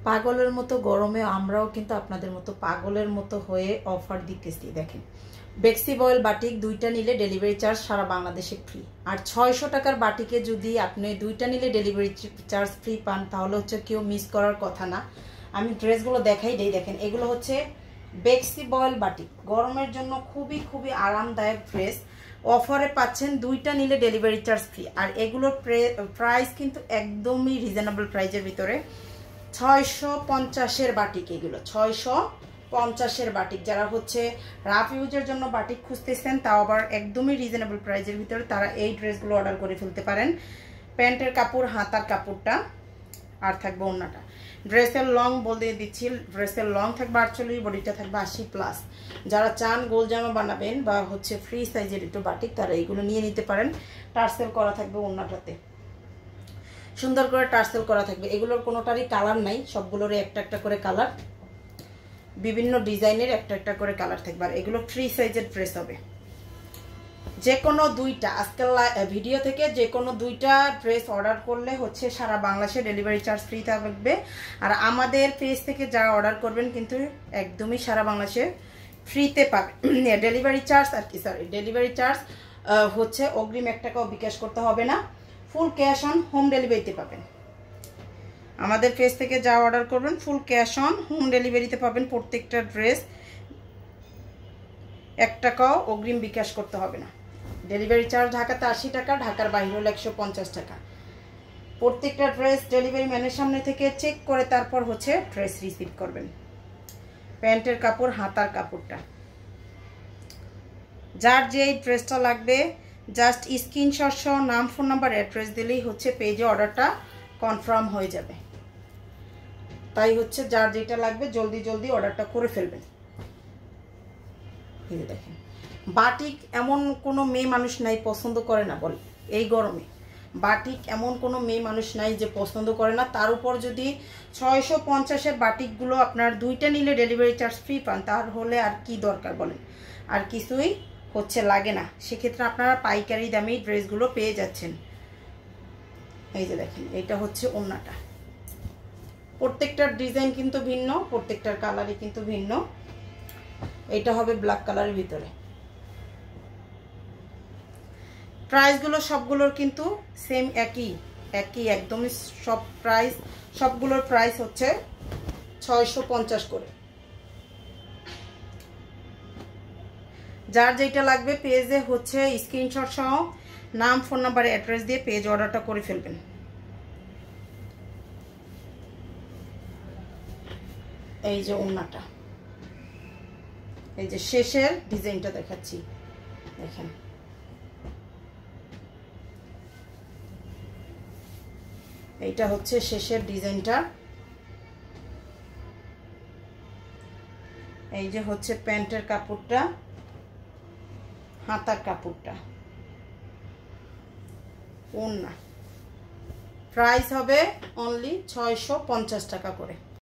পাগলের মতো গরমে আমরাও কিন্তু আপনাদের মতো পাগলের মতো হয়ে অফার দিতেছি। দেখেন, বেক্সি বয়েল বাটিক দুইটা নিলে ডেলিভারি চার্জ সারা বাংলাদেশে ফ্রি। আর 600 টাকার বাটিকে যদি আপনি দুইটা নিলে ডেলিভারি চার্জ ফ্রি পান, তাহলে হচ্ছে কেউ মিস করার কথা না। আমি ড্রেসগুলো দেখাই দেই। দেখেন, এগুলো হচ্ছে বেক্সি বয়েল বাটিক, গরমের জন্য খুবই খুবই আরামদায়ক ড্রেস। অফারে পাচ্ছেন দুইটা নিলে ডেলিভারি চার্জ ফ্রি। আর এগুলোর প্রাইস কিন্তু একদমই রিজনেবল প্রাইসের ভিতরে। 650-এর বাটিক, এগুলো 650-এর বাটিক। যারা হচ্ছে রাফ ইউজের জন্য বাটিক খুঁজতেছেন, তাও আবার একদমই রিজনেবল প্রাইসের ভিতরে, তারা এই ড্রেসগুলো অর্ডার করে ফেলতে পারেন। প্যান্টের কাপড়, হাতার কাপড়টা, আর থাকবে ওড়নাটা। ড্রেসের লং বলে দিচ্ছি, ড্রেসের লং থাকবে 48, বডিটা থাকবে 80+। যারা চান গোল জামা বানাবেন বা হচ্ছে ফ্রি সাইজের একটু বাটিক, তারা এইগুলো নিয়ে নিতে পারেন। টার্সেল করা থাকবে ওড়নাটাতে, সুন্দর করে টার্সেল করা থাকবে। এগুলোর কোনোটারই কালার নাই, সবগুলোরই একটা একটা করে কালার, বিভিন্ন ডিজাইনের একটা একটা করে কালার থাকবে। আর এগুলো ফ্রি সাইজের ড্রেস হবে। যে কোনো দুইটা, আজকাল ভিডিও থেকে যে কোনো দুইটা ড্রেস অর্ডার করলে হচ্ছে সারা বাংলাদেশে ডেলিভারি চার্জ ফ্রি থাকবে। আর আমাদের পেজ থেকে যারা অর্ডার করবেন কিন্তু একদমই সারা বাংলাদেশে ফ্রিতে পাবে ডেলিভারি চার্জ। আর কি সরি, ডেলিভারি চার্জ হচ্ছে অগ্রিম 1 টাকাও বিকাশ করতে হবে না, ফুল ক্যাশ অন হোম ডেলিভারিতে পাবেন। আমাদের পেজ থেকে যা অর্ডার করবেন ফুল ক্যাশ অন হোম ডেলিভারিতে পাবেন। প্রত্যেকটা ড্রেস 1 টাকাও অগ্রিম বিকাশ করতে হবে না। ডেলিভারি চার্জ ঢাকাতে 80 টাকা, ঢাকার বাইরে হলে 150 টাকা। প্রত্যেকটা ড্রেস ডেলিভারি ম্যানের সামনে থেকে চেক করে তারপর হচ্ছে ড্রেস রিসিভ করবেন। প্যান্টের কাপড়, হাতার কাপড়টা, যার যেই ড্রেসটা লাগবে জাস্ট স্ক্রিনশট সহ নাম, ফোন নাম্বার, অ্যাড্রেস দিলেই হচ্ছে পেজে অর্ডারটা কনফার্ম হয়ে যাবে। তাই হচ্ছে যার যেটা লাগবে জলদি জলদি অর্ডারটা করে ফেলবেন। এই দেখেন, বাটিক এমন কোনো মেয়ে মানুষ নাই পছন্দ করে না বল। এই গরমে বাটিক এমন কোনো মেয়ে মানুষ নাই যে পছন্দ করে না। তার উপর যদি 650-এর বাটিকগুলো আপনার দুইটা নিলে ডেলিভারি চার্জ ফ্রি পান, তাহলে আর কি দরকার বলেন? আর কিছুই হচ্ছে লাগে না। সেক্ষেত্রে আপনারা পাইকারি দামে ড্রেসগুলো পেয়ে যাচ্ছেন। এই যে দেখেন, এটা হচ্ছে ওড়নাটা। প্রত্যেকটার ডিজাইন কিন্তু ভিন্ন, প্রত্যেকটার কালারই কিন্তু ভিন্ন। এটা হবে ব্ল্যাক কালারের ভিতরে। প্রাইসগুলো সবগুলোর কিন্তু সেম, একই একদমই সব প্রাইস। সবগুলোর প্রাইস হচ্ছে 650 করে। যার যেটা লাগবে পেজে হচ্ছে স্ক্রিনশট সহ নাম, ফোন নাম্বার, অ্যাড্রেস দিয়ে পেজ অর্ডারটা করে ফেলবেন। এই যে ওড়নাটা, এই যে শেষের ডিজাইনটা দেখাচ্ছি, দেখেন। এইটা হচ্ছে শেষের ডিজাইনটা। এই যে হচ্ছে প্যান্টের কাপড়টা, হাতার কাপড়টা, ওড়না। প্রাইস হবে অনলি 650 টাকা করে।